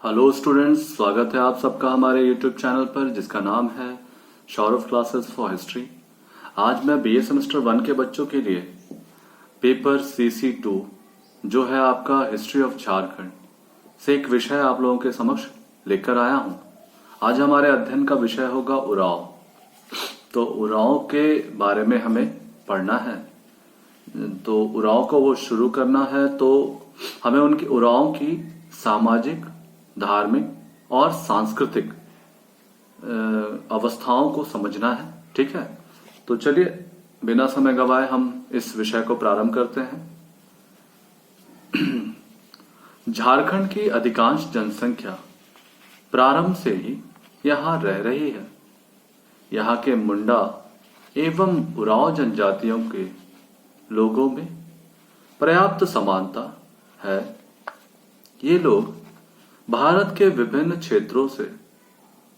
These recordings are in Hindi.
हेलो स्टूडेंट्स, स्वागत है आप सबका हमारे यूट्यूब चैनल पर जिसका नाम है सौरभ क्लासेस फॉर हिस्ट्री। आज मैं बीए सेमेस्टर 1 के बच्चों के लिए पेपर CC2 जो है आपका हिस्ट्री ऑफ झारखंड से एक विषय आप लोगों के समक्ष लेकर आया हूं। आज हमारे अध्ययन का विषय होगा उराव। तो उराव के बारे में हमें पढ़ना है, तो उराव को वो शुरू करना है तो हमें उनकी उराव की सामाजिक, धार्मिक और सांस्कृतिक अवस्थाओं को समझना है। ठीक है, तो चलिए बिना समय गवाए हम इस विषय को प्रारंभ करते हैं। झारखंड की अधिकांश जनसंख्या प्रारंभ से ही यहां रह रही है। यहां के मुंडा एवं उराव जनजातियों के लोगों में पर्याप्त समानता है। ये लोग भारत के विभिन्न क्षेत्रों से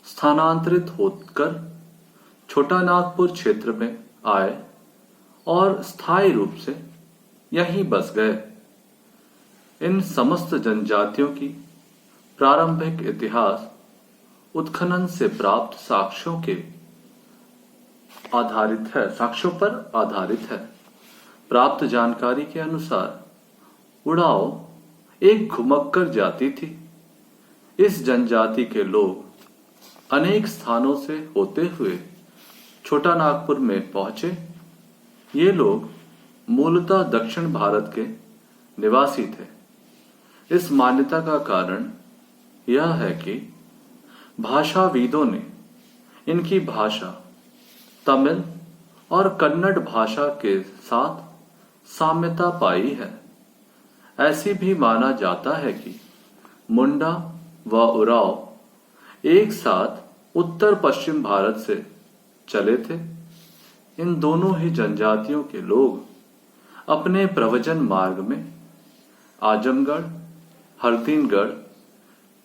स्थानांतरित होकर छोटा नागपुर क्षेत्र में आए और स्थायी रूप से यहीं बस गए। इन समस्त जनजातियों की प्रारंभिक इतिहास उत्खनन से प्राप्त साक्ष्यों पर आधारित है। प्राप्त जानकारी के अनुसार उराव एक घुमक्कर जाति थी। इस जनजाति के लोग अनेक स्थानों से होते हुए छोटा नागपुर में पहुंचे। ये लोग मूलतः दक्षिण भारत के निवासी थे। इस मान्यता का कारण यह है कि भाषाविदों ने इनकी भाषा तमिल और कन्नड़ भाषा के साथ साम्यता पाई है। ऐसी भी माना जाता है कि मुंडा व उराव एक साथ उत्तर पश्चिम भारत से चले थे। इन दोनों ही जनजातियों के लोग अपने प्रव्रजन मार्ग में आजमगढ़, हरदिनगढ़,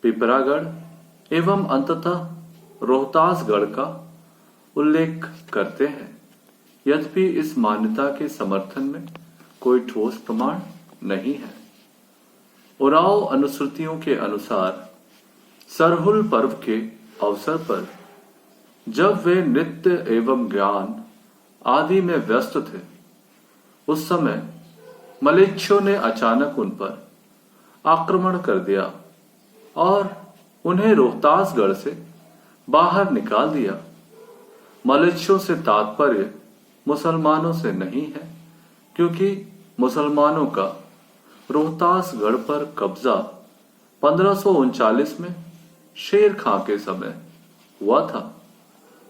पिपरागढ़ एवं अंततः रोहतासगढ़ का उल्लेख करते हैं। यद्यपि इस मान्यता के समर्थन में कोई ठोस प्रमाण नहीं है। उराव अनुश्रुतियों के अनुसार सरहुल पर्व के अवसर पर जब वे नृत्य एवं ज्ञान आदि में व्यस्त थे, उस समय मलेच्छों ने अचानक उन पर आक्रमण कर दिया और उन्हें रोहतासगढ़ से बाहर निकाल दिया। मलेच्छों से तात्पर्य मुसलमानों से नहीं है, क्योंकि मुसलमानों का रोहतासगढ़ पर कब्जा 1539 में शेर खां के समय हुआ था।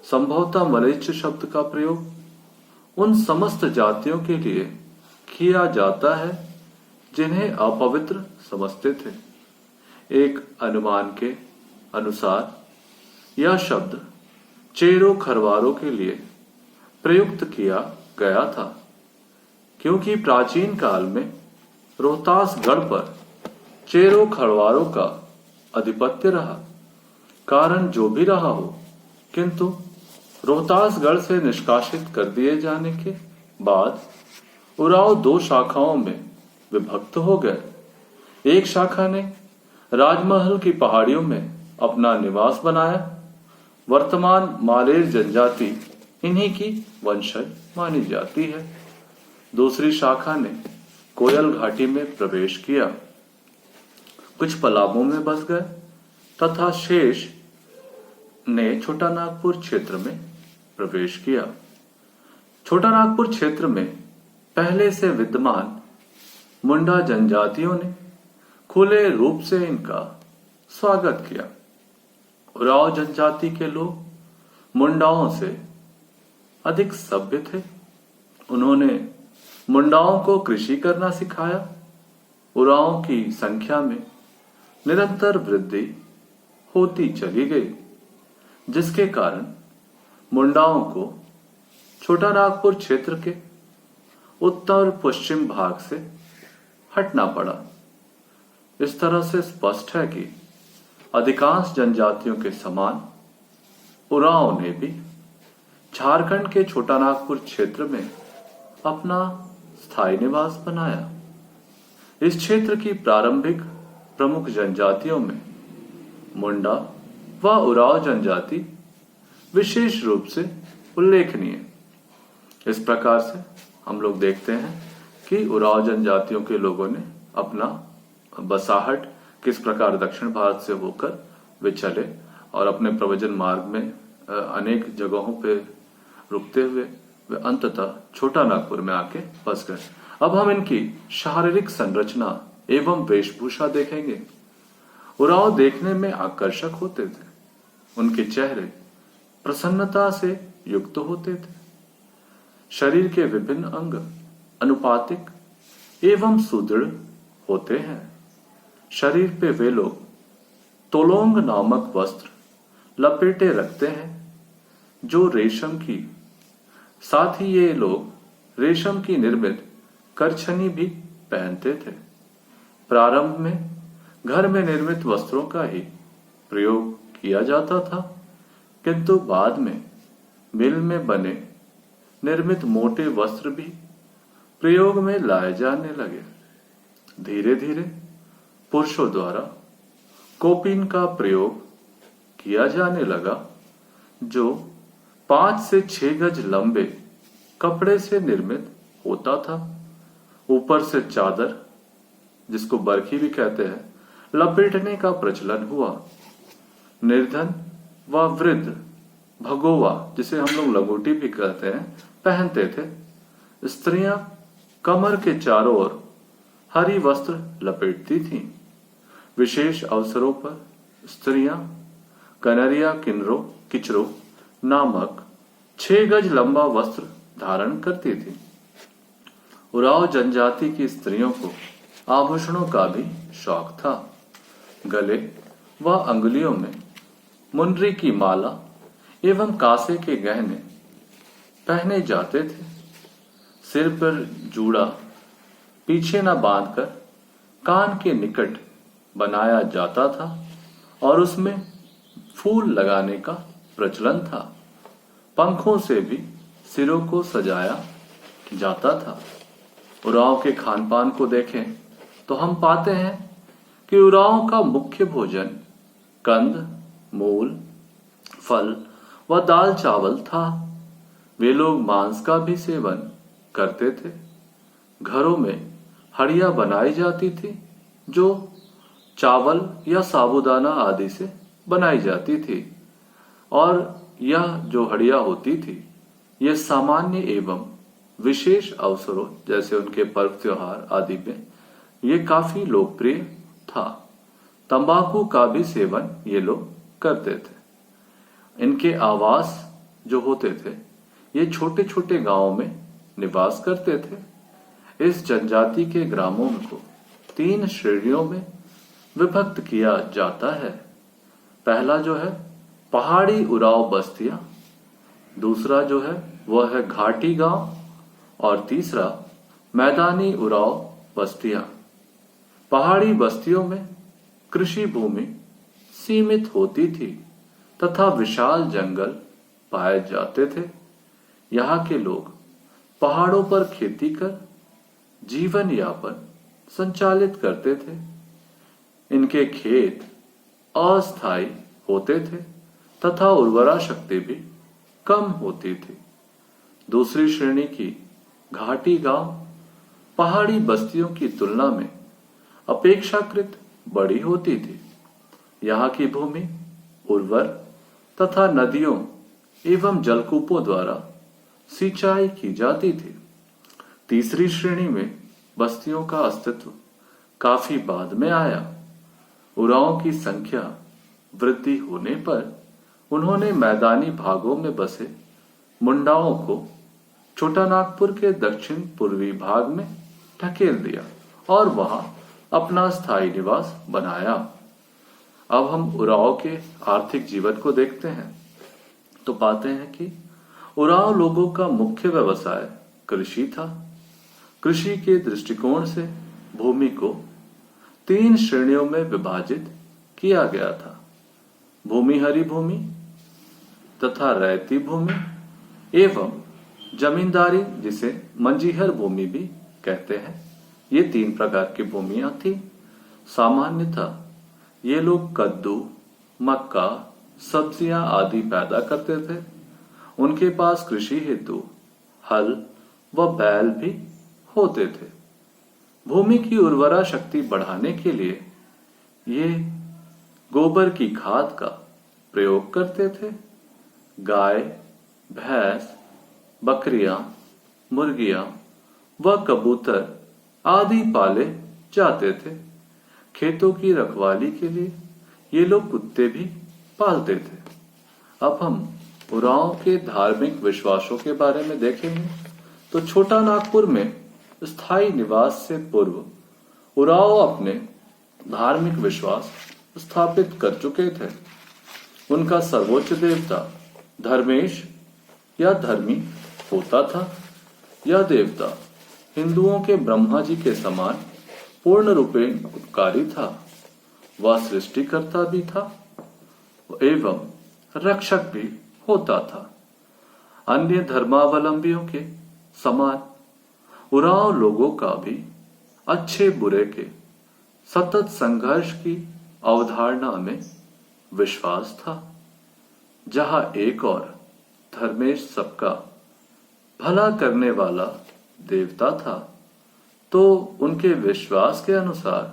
संभवतः मलेच्छ शब्द का प्रयोग उन समस्त जातियों के लिए किया जाता है जिन्हें अपवित्र समझते थे। एक अनुमान के अनुसार यह शब्द चेरो खरवारों के लिए प्रयुक्त किया गया था, क्योंकि प्राचीन काल में रोहतासगढ़ पर चेरो खरवारों का आधिपत्य रहा। कारण जो भी रहा हो, किंतु रोहतासगढ़ से निष्कासित कर दिए जाने के बाद उराव दो शाखाओं में विभक्त हो गए। एक शाखा ने राजमहल की पहाड़ियों में अपना निवास बनाया। वर्तमान मालेर जनजाति इन्हीं की वंशज मानी जाती है। दूसरी शाखा ने कोयल घाटी में प्रवेश किया, कुछ पलामू में बस गए तथा शेष ने छोटा नागपुर क्षेत्र में प्रवेश किया। छोटा नागपुर क्षेत्र में पहले से विद्यमान मुंडा जनजातियों ने खुले रूप से इनका स्वागत किया। उराव जनजाति के लोग मुंडाओं से अधिक सभ्य थे। उन्होंने मुंडाओं को कृषि करना सिखाया। उराव की संख्या में निरंतर वृद्धि होती चली गई, जिसके कारण मुंडाओं को छोटा नागपुर क्षेत्र के उत्तर पश्चिम भाग से हटना पड़ा। इस तरह से स्पष्ट है कि अधिकांश जनजातियों के समान उराव ने भी झारखंड के छोटा नागपुर क्षेत्र में अपना स्थायी निवास बनाया। इस क्षेत्र की प्रारंभिक प्रमुख जनजातियों में मुंडा व उराव जनजाति विशेष रूप से उल्लेखनीय। इस प्रकार से हम लोग देखते हैं कि उराव जनजातियों के लोगों ने अपना बसाहट किस प्रकार दक्षिण भारत से होकर वे चले और अपने प्रव्रजन मार्ग में अनेक जगहों पे रुकते हुए वे अंततः छोटा नागपुर में आके बस गए। अब हम इनकी शारीरिक संरचना एवं वेशभूषा देखेंगे। उराव देखने में आकर्षक होते थे। उनके चेहरे प्रसन्नता से युक्त होते थे। शरीर के विभिन्न अंग अनुपातिक एवं सुदृढ़ होते हैं। शरीर पे वे लोग तोलोंग नामक वस्त्र लपेटे रखते हैं जो रेशम की, साथ ही ये लोग रेशम की निर्मित करछनी भी पहनते थे। प्रारंभ में घर में निर्मित वस्त्रों का ही प्रयोग किया जाता था, किंतु बाद में मिल में बने निर्मित मोटे वस्त्र भी प्रयोग में लाए जाने लगे। धीरे धीरे पुरुषों द्वारा कोपीन का प्रयोग किया जाने लगा, जो 5 से 6 गज लंबे कपड़े से निर्मित होता था। ऊपर से चादर, जिसको बरखी भी कहते हैं, लपेटने का प्रचलन हुआ। निर्धन व वृद्ध भगोवा, जिसे हम लोग लंगोटी भी कहते हैं, पहनते थे। स्त्रियां कमर के चारों ओर हरी वस्त्र लपेटती थीं। विशेष अवसरों पर स्त्रियां कनरिया किचरो नामक 6 गज लंबा वस्त्र धारण करती थी। उराव जनजाति की स्त्रियों को आभूषणों का भी शौक था। गले व अंगुलियों में मुंडरी की माला एवं कांसे के गहने पहने जाते थे। सिर पर जूड़ा पीछे न बांधकर कान के निकट बनाया जाता था और उसमें फूल लगाने का प्रचलन था। पंखों से भी सिरों को सजाया जाता था। उराव के खान पान को देखें तो हम पाते हैं कि उराव का मुख्य भोजन कंद, मूल, फल व दाल चावल था। वे लोग मांस का भी सेवन करते थे। घरों में हड़िया बनाई जाती थी जो चावल या साबूदाना आदि से बनाई जाती थी, और यह जो हड़िया होती थी यह सामान्य एवं विशेष अवसरों जैसे उनके पर्व त्योहार आदि में ये काफी लोकप्रिय था। तंबाकू का भी सेवन ये लोग करते थे। इनके आवास जो होते थे ये छोटे छोटे गांवों में निवास करते थे। इस जनजाति के ग्रामों को 3 श्रेणियों में विभक्त किया जाता है। पहला जो है पहाड़ी उराव बस्तियां, दूसरा जो है वह है घाटी गांव, और तीसरा मैदानी उराव बस्तियां। पहाड़ी बस्तियों में कृषि भूमि सीमित होती थी तथा विशाल जंगल पाए जाते थे। यहाँ के लोग पहाड़ों पर खेती कर जीवन यापन संचालित करते थे। इनके खेत अस्थायी होते थे तथा उर्वरा शक्ति भी कम होती थी। दूसरी श्रेणी की घाटी गांव पहाड़ी बस्तियों की तुलना में अपेक्षाकृत बड़ी होती थी। यहाँ की भूमि उर्वर तथा नदियों एवं जलकूपों द्वारा सिंचाई की जाती थी। तीसरी श्रेणी में बस्तियों का अस्तित्व काफी बाद में आया। उराव की संख्या वृद्धि होने पर उन्होंने मैदानी भागों में बसे मुंडाओं को छोटा नागपुर के दक्षिण पूर्वी भाग में ढकेल दिया और वहां अपना स्थायी निवास बनाया। अब हम उराव के आर्थिक जीवन को देखते हैं तो पाते हैं कि उराव लोगों का मुख्य व्यवसाय कृषि था। कृषि के दृष्टिकोण से भूमि को 3 श्रेणियों में विभाजित किया गया था। भूमिहरी भूमि तथा रैयती भूमि एवं जमींदारी, जिसे मंजीहर भूमि भी कहते हैं। ये 3 प्रकार की भूमियां थी। सामान्यतः ये लोग कद्दू, मक्का, सब्जियां आदि पैदा करते थे। उनके पास कृषि हेतु हल व बैल भी होते थे। भूमि की उर्वरा शक्ति बढ़ाने के लिए ये गोबर की खाद का प्रयोग करते थे। गाय, भैंस, बकरियां, मुर्गियां व कबूतर आदि पाले जाते थे। खेतों की रखवाली के लिए ये लोग कुत्ते भी पालते थे। अब हम उरांव के धार्मिक विश्वासों के बारे में देखेंगे तो छोटा नागपुर में स्थायी निवास से पूर्व उरांव अपने धार्मिक विश्वास स्थापित कर चुके थे। उनका सर्वोच्च देवता धर्मेश या धर्मी होता था। यह देवता हिंदुओं के ब्रह्मा जी के समान पूर्ण रूपेण उपकारी था। वह सृष्टिकर्ता भी था एवं रक्षक भी होता था। अन्य धर्मावलंबियों के समान उरांव लोगों का भी अच्छे बुरे के सतत संघर्ष की अवधारणा में विश्वास था। जहां एक और धर्मेश सबका भला करने वाला देवता था, तो उनके विश्वास के अनुसार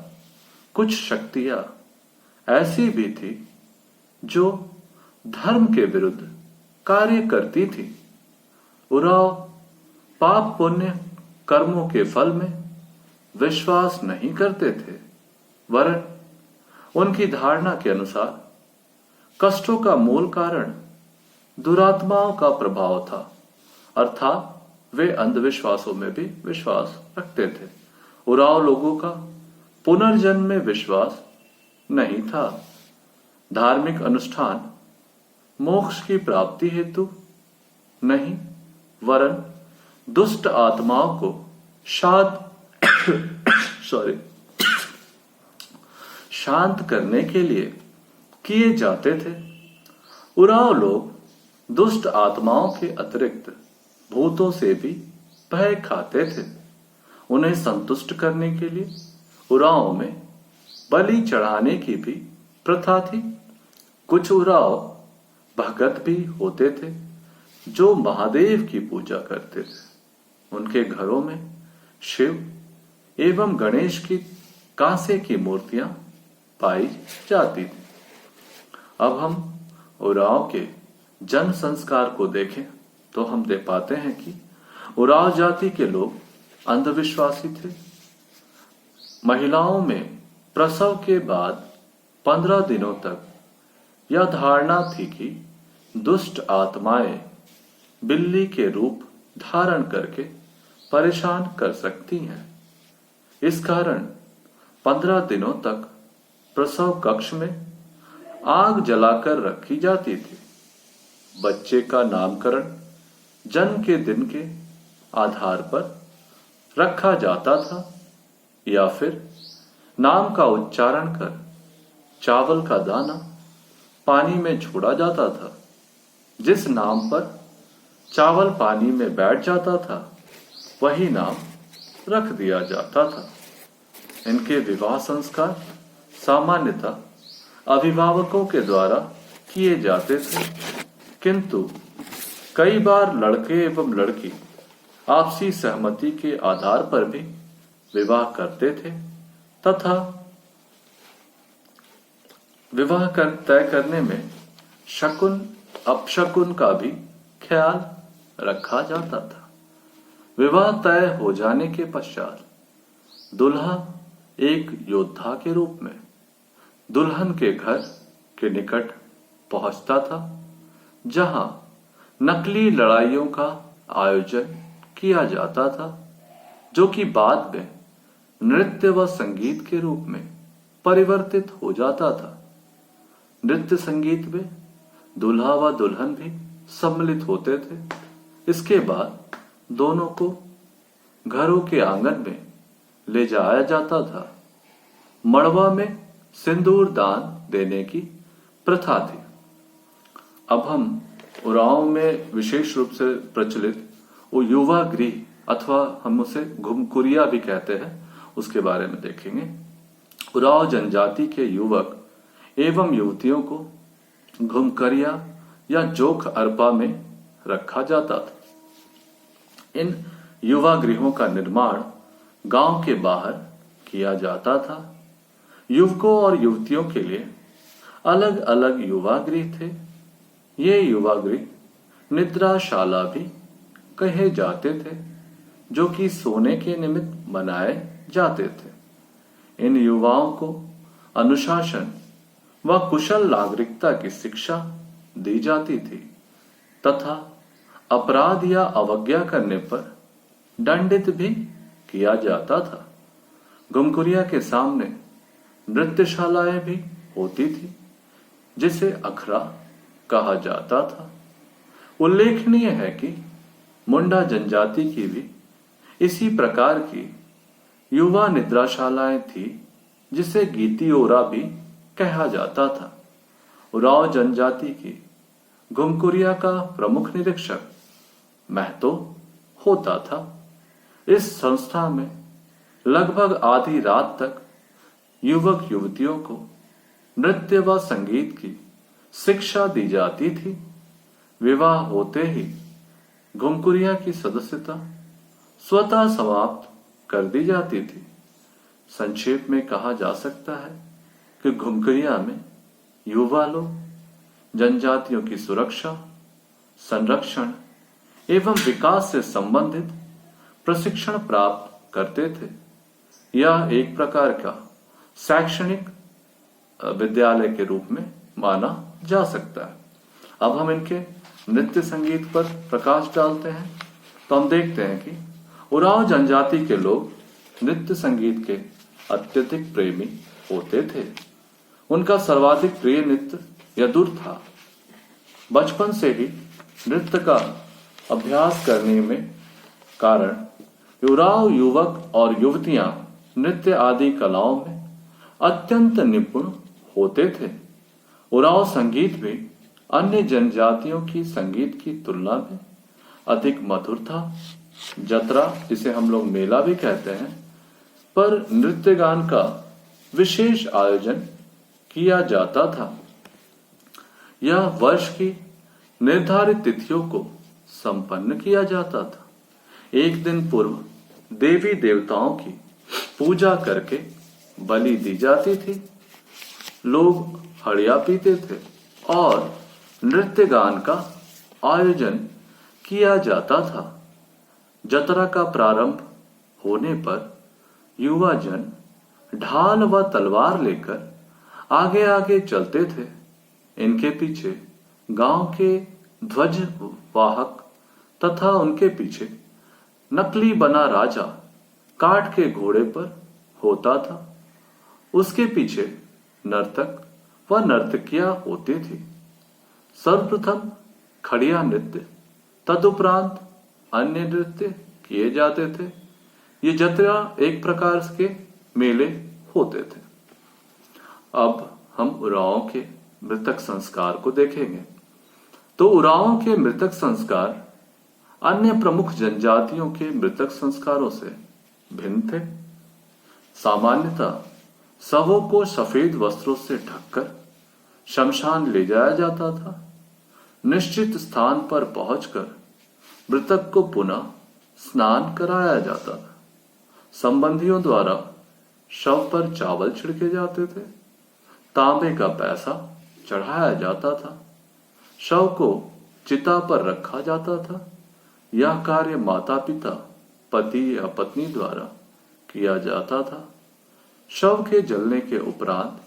कुछ शक्तियां ऐसी भी थी जो धर्म के विरुद्ध कार्य करती थी। उरांव पाप पुण्य कर्मों के फल में विश्वास नहीं करते थे, वरन उनकी धारणा के अनुसार कष्टों का मूल कारण दुरात्माओं का प्रभाव था, अर्थात वे अंधविश्वासों में भी विश्वास रखते थे। उरांव लोगों का पुनर्जन्म में विश्वास नहीं था। धार्मिक अनुष्ठान मोक्ष की प्राप्ति हेतु नहीं, वरन दुष्ट आत्माओं को शांत करने के लिए किए जाते थे। उरांव लोग दुष्ट आत्माओं के अतिरिक्त भूतों से भी भय खाते थे। उन्हें संतुष्ट करने के लिए उरांव में बलि चढ़ाने की भी प्रथा थी। कुछ उरांव भगत भी होते थे जो महादेव की पूजा करते थे। उनके घरों में शिव एवं गणेश की कांसे की मूर्तियां पाई जाती थी। अब हम उरांव के जन संस्कार को देखें तो हम देख पाते हैं कि उरांव जाति के लोग अंधविश्वासी थे। महिलाओं में प्रसव के बाद 15 दिनों तक यह धारणा थी कि दुष्ट आत्माएं बिल्ली के रूप धारण करके परेशान कर सकती हैं। इस कारण 15 दिनों तक प्रसव कक्ष में आग जलाकर रखी जाती थी। बच्चे का नामकरण जन्म के दिन के आधार पर रखा जाता था या फिर नाम का उच्चारण कर चावल का दाना पानी में छोड़ा जाता था। जिस नाम पर चावल पानी में बैठ जाता था वही नाम रख दिया जाता था। इनके विवाह संस्कार सामान्यतः अभिभावकों के द्वारा किए जाते थे, किंतु कई बार लड़के एवं लड़की आपसी सहमति के आधार पर भी विवाह करते थे तथा विवाह तय करने में शकुन अपशकुन का भी ख्याल रखा जाता था। विवाह तय हो जाने के पश्चात दुल्हा एक योद्धा के रूप में दुल्हन के घर के निकट पहुंचता था, जहां नकली लड़ाइयों का आयोजन किया जाता था, जो कि बाद में नृत्य व संगीत के रूप में परिवर्तित हो जाता था। नृत्य संगीत में दूल्हा व दुल्हन भी सम्मिलित होते थे। इसके बाद दोनों को घरों के आंगन में ले जाया जाता था। मड़वा में सिंदूर दान देने की प्रथा थी। अब हम उरांव में विशेष रूप से प्रचलित वो युवा गृह अथवा हम उसे घुमकुरिया भी कहते हैं, उसके बारे में देखेंगे। उरांव जनजाति के युवक एवं युवतियों को घुमकरिया या जोख अरपा में रखा जाता था। इन युवा गृहों का निर्माण गांव के बाहर किया जाता था। युवकों और युवतियों के लिए अलग अलग युवा गृह थे। ये युवा गृह निद्राशाला भी कहे जाते थे, जो कि सोने के निमित्त बनाए जाते थे। इन युवाओं को अनुशासन व कुशल नागरिकता की शिक्षा दी जाती थी तथा अपराध या अवज्ञा करने पर दंडित भी किया जाता था। घुमकुरिया के सामने नृत्यशालाएं भी होती थी, जिसे अखड़ा कहा जाता था। उल्लेखनीय है कि मुंडा जनजाति की भी इसी प्रकार की युवा निद्राशालाएं थी, जिसे गीती ओरा भी कहा जाता था। उरांव जनजाति की घुमकुरिया का प्रमुख निरीक्षक महतो होता था। इस संस्था में लगभग आधी रात तक युवक युवतियों को नृत्य व संगीत की शिक्षा दी जाती थी। विवाह होते ही घुमकुरिया की सदस्यता स्वतः समाप्त कर दी जाती थी। संक्षेप में कहा जा सकता है कि घुमकुरिया में युवा लोग जनजातियों की सुरक्षा, संरक्षण एवं विकास से संबंधित प्रशिक्षण प्राप्त करते थे। यह एक प्रकार का शैक्षणिक विद्यालय के रूप में माना जा सकता है। अब हम इनके नृत्य संगीत पर प्रकाश डालते हैं तो हम देखते हैं कि उरांव जनजाति के लोग नृत्य संगीत के अत्यधिक प्रेमी होते थे। उनका सर्वाधिक प्रिय नृत्य यदुर था। बचपन से ही नृत्य का अभ्यास करने में कारण उरांव युवक और युवतियां नृत्य आदि कलाओं में अत्यंत निपुण होते थे। उरांव संगीत भी अन्य जनजातियों की संगीत की तुलना में अधिक मधुर था। जतरा, जिसे हम लोग मेला भी कहते हैं, पर नृत्य गान का विशेष आयोजन किया जाता था। यह वर्ष की निर्धारित तिथियों को संपन्न किया जाता था। एक दिन पूर्व देवी देवताओं की पूजा करके बलि दी जाती थी। लोग हड़िया पीते थे और नृत्य गान का आयोजन किया जाता था। जतरा का प्रारंभ होने पर युवा जन ढाल व तलवार लेकर आगे आगे चलते थे। इनके पीछे गांव के ध्वज वाहक तथा उनके पीछे नकली बना राजा काठ के घोड़े पर होता था। उसके पीछे नर्तक व नर्तकियां होती थी। सर्वप्रथम खड़िया नृत्य, तदुपरांत अन्य नृत्य किए जाते थे। ये जतरा एक प्रकार के मेले होते थे। अब हम उरांव के मृतक संस्कार को देखेंगे तो उरांव के मृतक संस्कार अन्य प्रमुख जनजातियों के मृतक संस्कारों से भिन्न थे। सामान्यतः शवों को सफेद वस्त्रों से ढककर शमशान ले जाया जाता था। निश्चित स्थान पर पहुंचकर मृतक को पुनः स्नान कराया जाता था। संबंधियों द्वारा शव पर चावल छिड़के जाते थे। तांबे का पैसा चढ़ाया जाता था। शव को चिता पर रखा जाता था। यह कार्य माता पिता, पति या पत्नी द्वारा किया जाता था। शव के जलने के उपरांत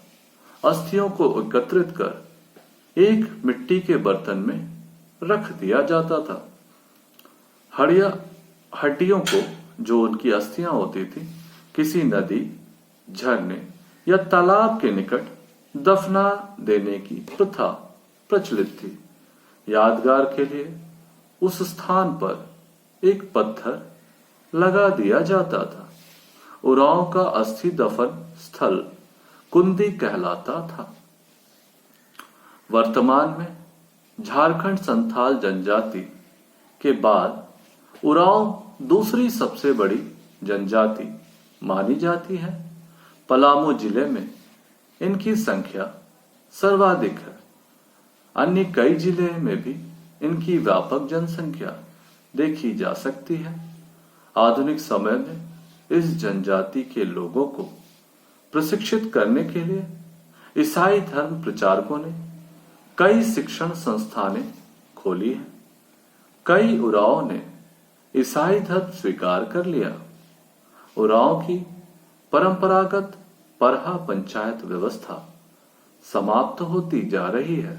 अस्थियों को एकत्रित कर एक मिट्टी के बर्तन में रख दिया जाता था। हड्डियों को, जो उनकी अस्थियां होती थी, किसी नदी, झरने या तालाब के निकट दफना देने की प्रथा प्रचलित थी। यादगार के लिए उस स्थान पर एक पत्थर लगा दिया जाता था। उरांव का अस्थि दफन स्थल कुंदी कहलाता था। वर्तमान में झारखंड संथाल जनजाति के बाद उरांव दूसरी सबसे बड़ी जनजाति मानी जाती है। पलामू जिले में इनकी संख्या सर्वाधिक है। अन्य कई जिले में भी इनकी व्यापक जनसंख्या देखी जा सकती है। आधुनिक समय में इस जनजाति के लोगों को प्रशिक्षित करने के लिए ईसाई धर्म प्रचारकों ने कई शिक्षण संस्थानें खोली हैं। कई उरांव ने ईसाई धर्म स्वीकार कर लिया। उरांव की परंपरागत परहा पंचायत व्यवस्था समाप्त होती जा रही है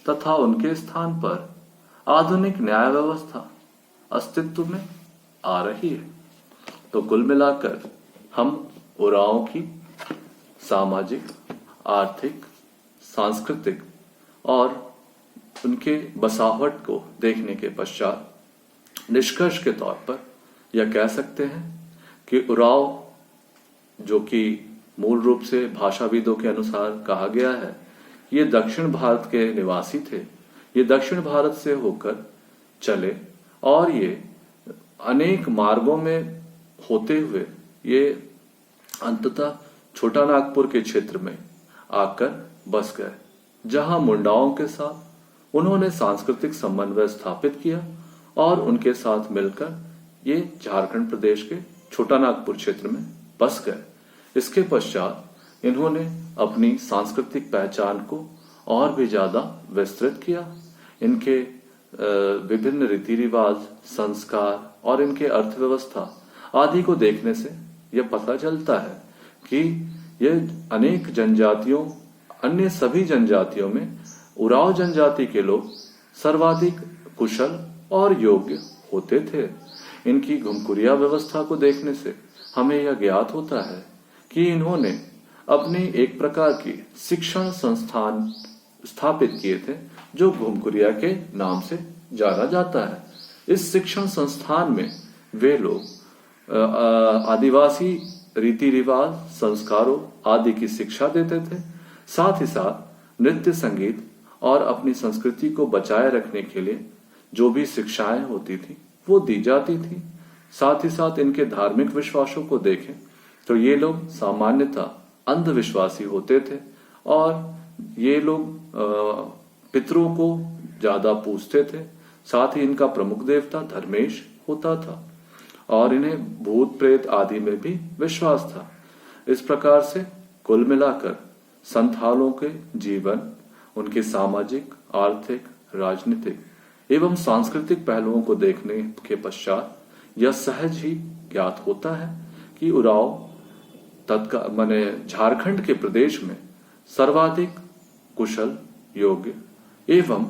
तथा उनके स्थान पर आधुनिक न्याय व्यवस्था अस्तित्व में आ रही है। तो कुल मिलाकर हम उरांव की सामाजिक, आर्थिक, सांस्कृतिक और उनके बसावट को देखने के पश्चात निष्कर्ष के तौर पर यह कह सकते हैं कि उरांव, जो कि मूल रूप से भाषाविदों के अनुसार कहा गया है, ये दक्षिण भारत के निवासी थे। ये दक्षिण भारत से होकर चले और ये अनेक मार्गों में होते हुए ये अंततः छोटा नागपुर के क्षेत्र में आकर बस गए, जहां मुंडाओं के साथ उन्होंने सांस्कृतिक समन्वय स्थापित किया और उनके साथ मिलकर ये झारखंड प्रदेश के छोटा नागपुर क्षेत्र में बस गए। इसके पश्चात इन्होंने अपनी सांस्कृतिक पहचान को और भी ज्यादा विस्तृत किया। इनके विभिन्न रीति रिवाज, संस्कार और इनके अर्थव्यवस्था आदि को देखने से यह पता चलता है कि यह अनेक जनजातियों, अन्य सभी जनजातियों में उरांव जनजाति के लोग सर्वाधिक कुशल और योग्य होते थे। इनकी घुमकुरिया व्यवस्था को देखने से हमें यह ज्ञात होता है कि इन्होंने अपने एक प्रकार की शिक्षण संस्थान स्थापित किए थे, जो घुमकुरिया के नाम से जाना जाता है। इस शिक्षण संस्थान में वे लोग आदिवासी रीति रिवाज, संस्कारों आदि की शिक्षा देते थे। साथ ही साथ नृत्य, संगीत और अपनी संस्कृति को बचाए रखने के लिए जो भी शिक्षाएं होती थी वो दी जाती थी। साथ ही साथ इनके धार्मिक विश्वासों को देखें तो ये लोग सामान्यतः अंधविश्वासी होते थे और ये लोग पितरों को ज्यादा पूजते थे। साथ ही इनका प्रमुख देवता धर्मेश होता था और इन्हें भूत प्रेत आदि में भी विश्वास था। इस प्रकार से कुल मिलाकर संथालों के जीवन, उनके सामाजिक, आर्थिक, राजनीतिक एवं सांस्कृतिक पहलुओं को देखने के पश्चात यह सहज ही ज्ञात होता है कि उरांव माने झारखंड के प्रदेश में सर्वाधिक कुशल, योग्य एवं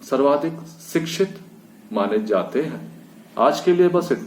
सर्वाधिक शिक्षित माने जाते हैं। आज के लिए बस इतना।